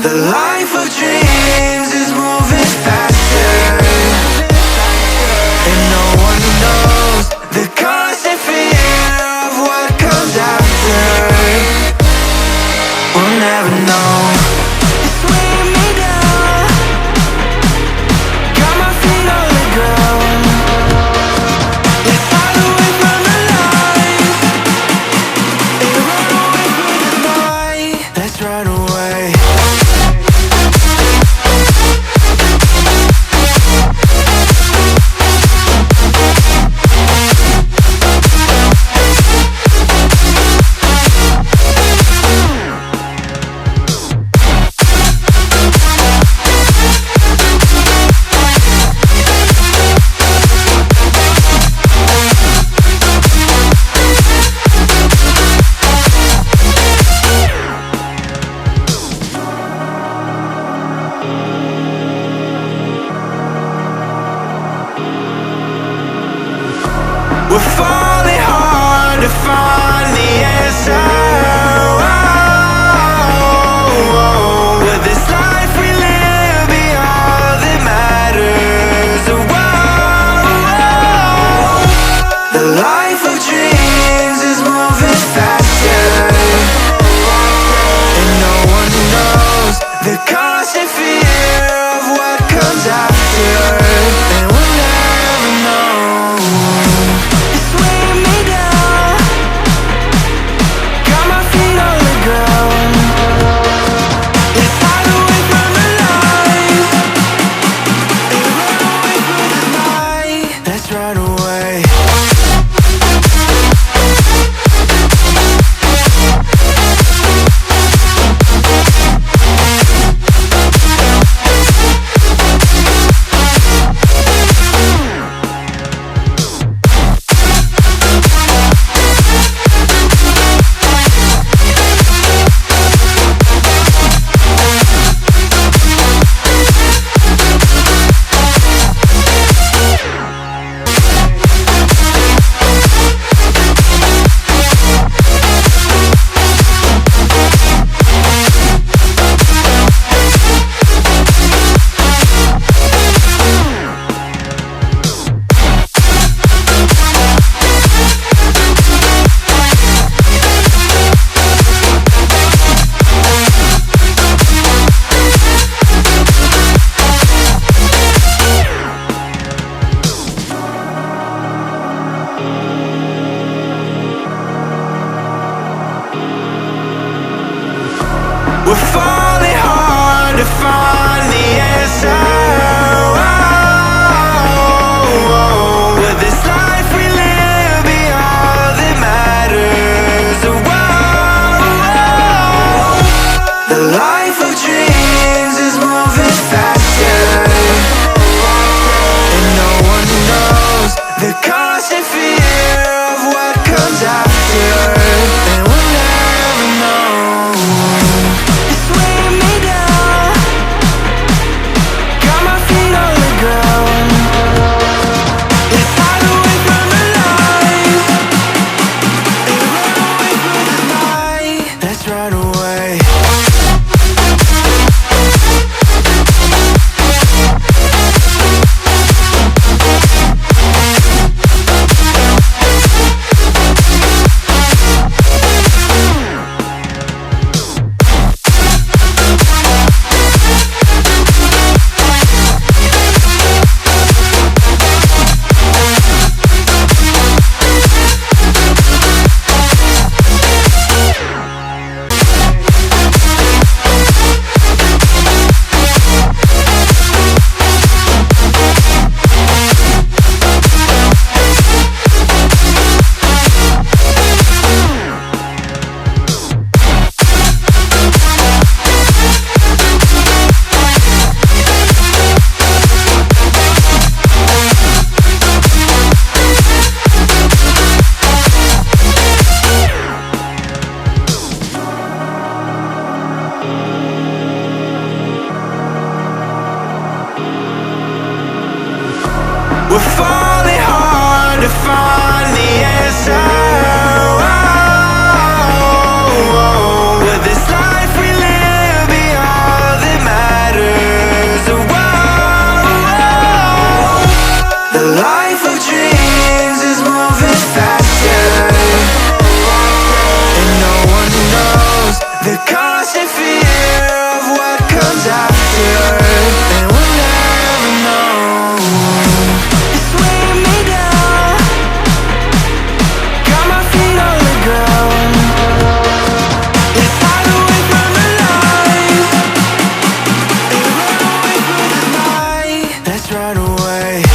The life of dreams is moving faster, and no one knows the constant fear of what comes after. We'll never know. It's weighing me down, got my feet on the ground. Let's hide away from the lights and run away from the night. Let's run away. We're falling hard to find the answer. Will this life we live be all that matters? The life of dreams is moving faster, and no one knows the constant fear of what comes after. And we'll never know. We're falling hard to find the answer. Will this life we live be all that matters? The life of dreams is moving faster, and no one knows the constant fear of what comes after. And we'll never know. Run away. We're falling hard to find the answer. Will this life we live be all that The life of dreams is moving faster, and no one knows the constant fear of what comes after, and we'll never know. It's weighing me down, got my feet on the ground. Let's hide away from the lights and run away from the night. Let's run away.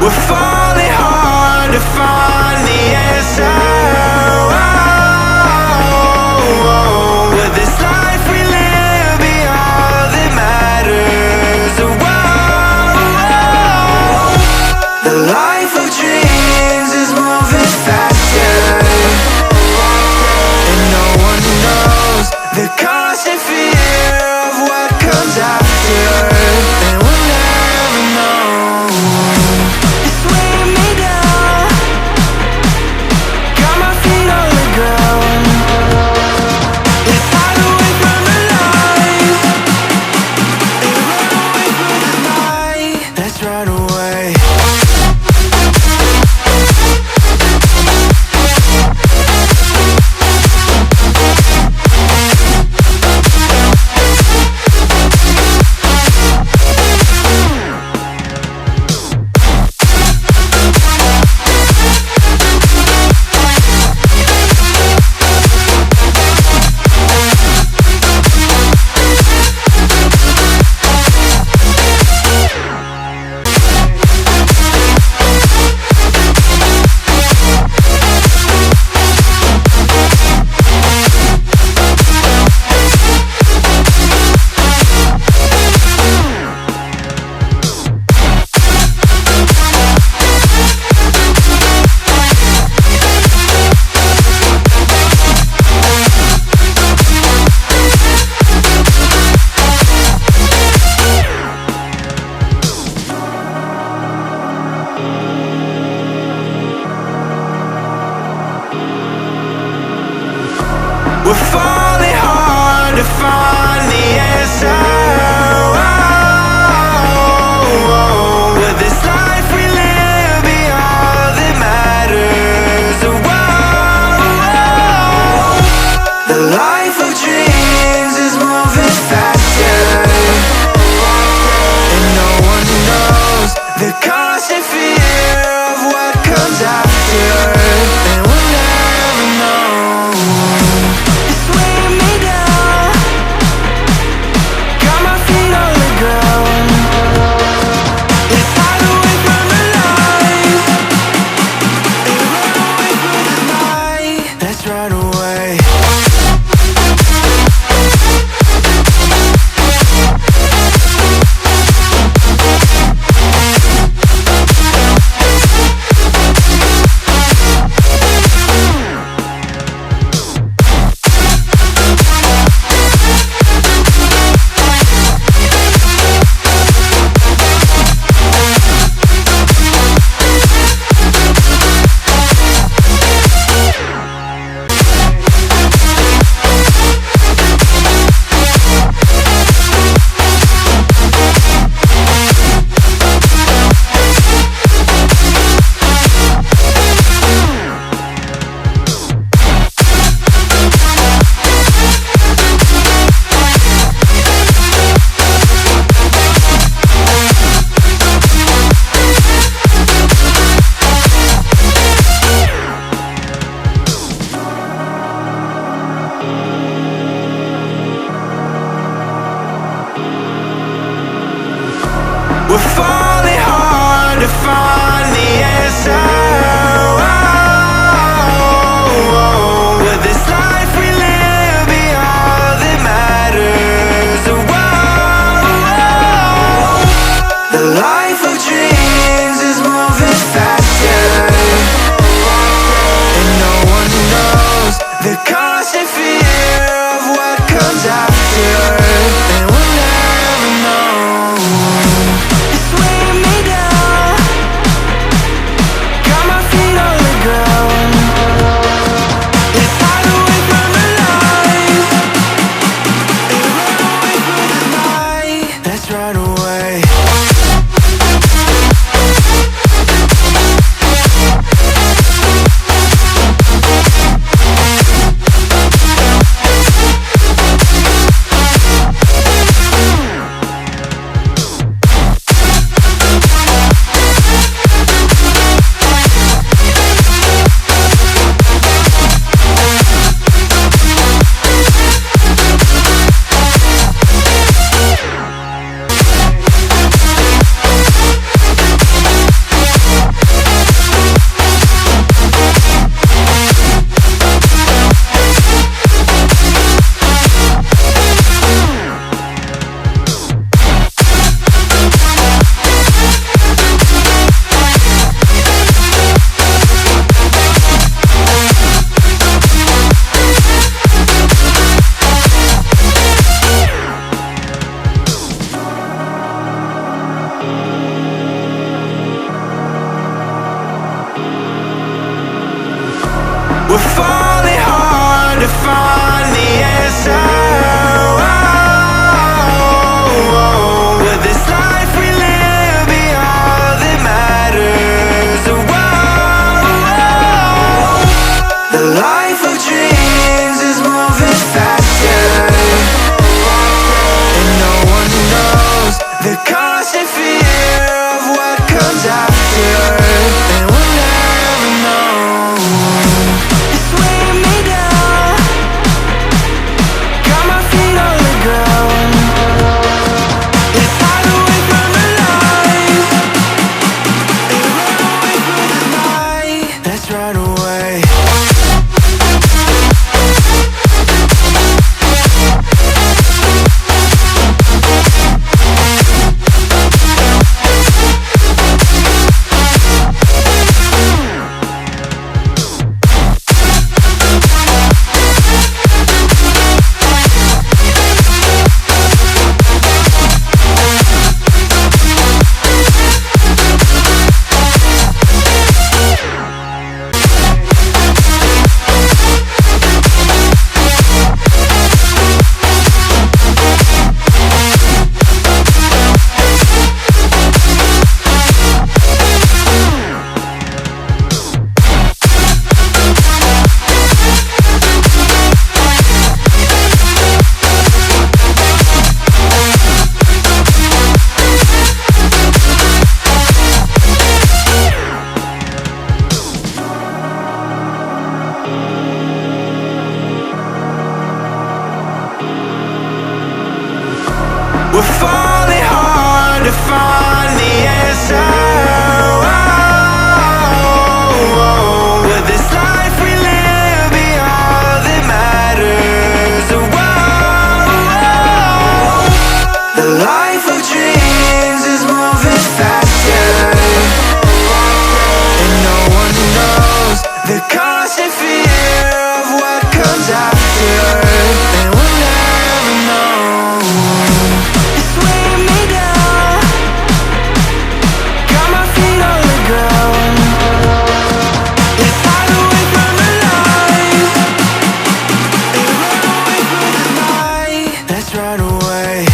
We're falling hard to find the answer. Will this life we live be all that matters? The life of dreams is moving faster, and no one knows the constant fear of what comes after, and we'll never know. It's weighing me down, got my feet on the ground. Let's hide away from the lights and run away from the night. Let's run away. to find the answer. Will this life we live be all that matters? The life of dreams is moving faster, and no one knows the constant fear of what comes after, and we'll never know. It's weighing me down, got my feet on the ground. Let's hide away from the lights and run away through the night. Let's run away. We're falling hard to find the answer. Will this life we live be all that matters? The life of dreams is moving faster, and no one knows the constant fear of what comes after, and we'll never know. It's weighing me down, got my feet on the ground. Let's hide away from the lights and run away through the night. Let's run away. We're falling hard to find the answer. Will this life we live be all that matters? The life of dreams is moving faster, and no one knows the constant fear of what comes after, and we'll never know. It's weighing me down, got my feet on the ground. Let's hide away from the lights and run away through the night. Let's run away.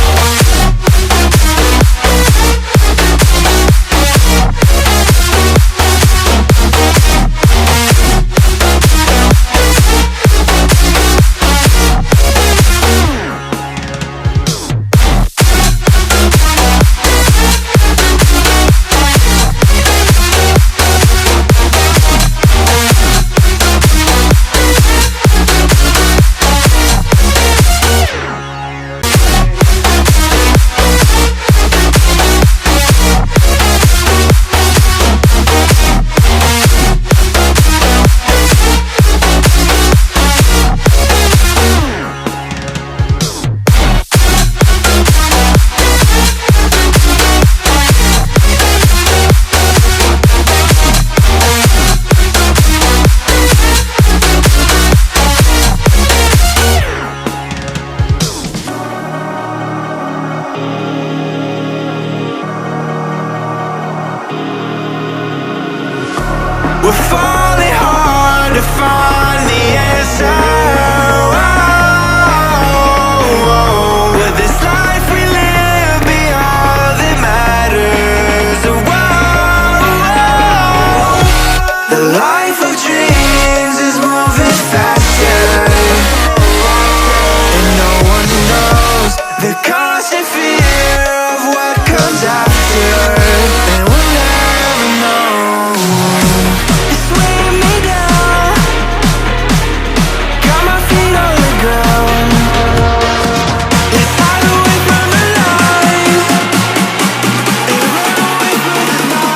We're falling